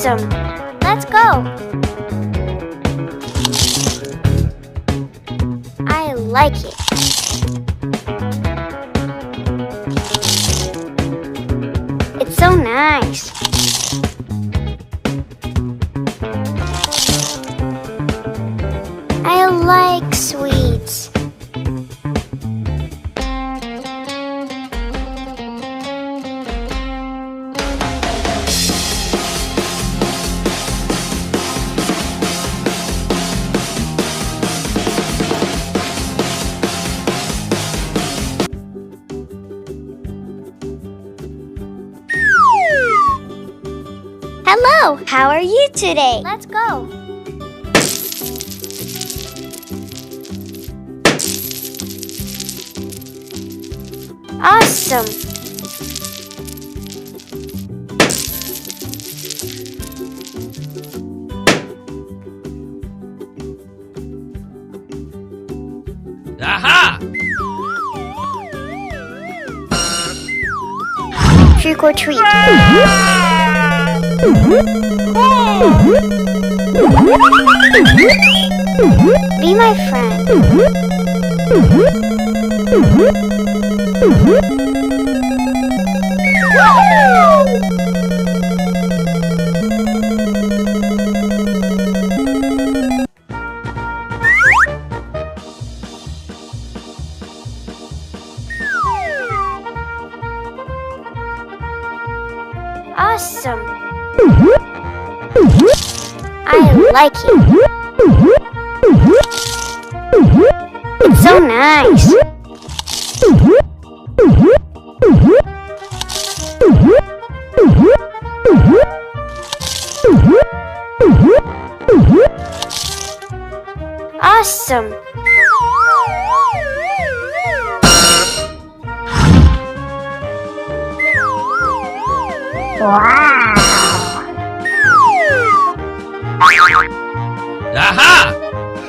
Awesome! Let's go! I like it. It's so nice. I like sweets. Hello, how are you today? Let's go. Awesome. Aha! Trick or treat. Be my friend. Awesome. I like it. It's so nice. Awesome. Wow. Aha!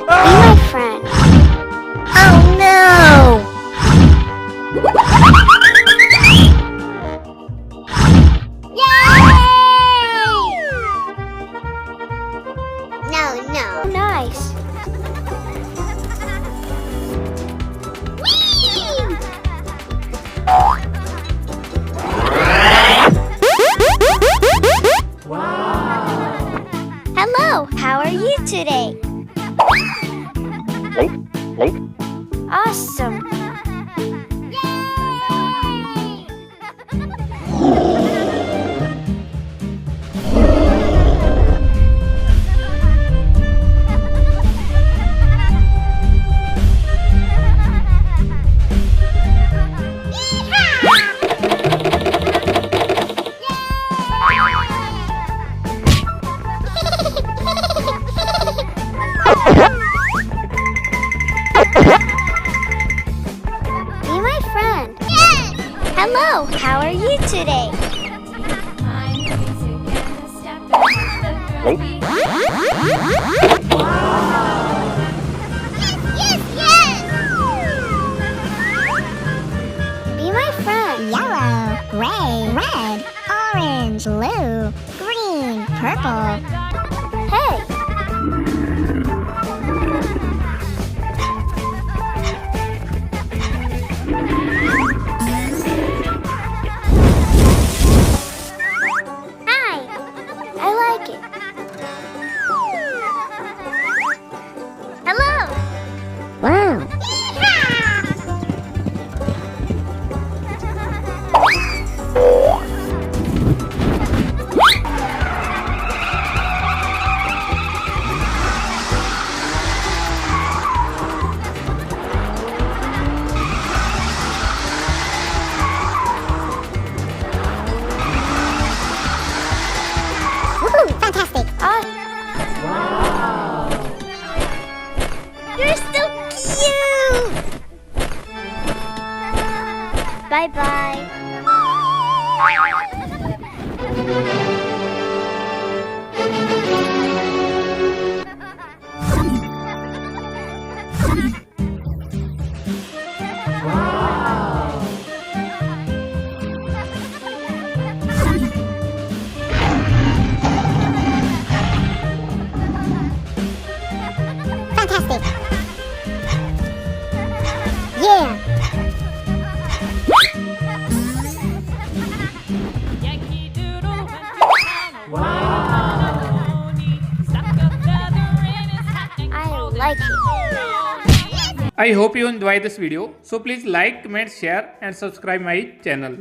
Be my friend. Oh no! Yay! No. Nice. Hello, how are you today? Awesome. Be my friend. Hello, how are you today? Be my friend. Yellow, gray, red, orange, blue, green, purple. Hey. Hi. I like it. Hello. Wow. Woohoo! Fantastic! Wow. You're so cute. Bye-bye. like it. I hope you enjoy this video. So please like, comment, share and subscribe my channel.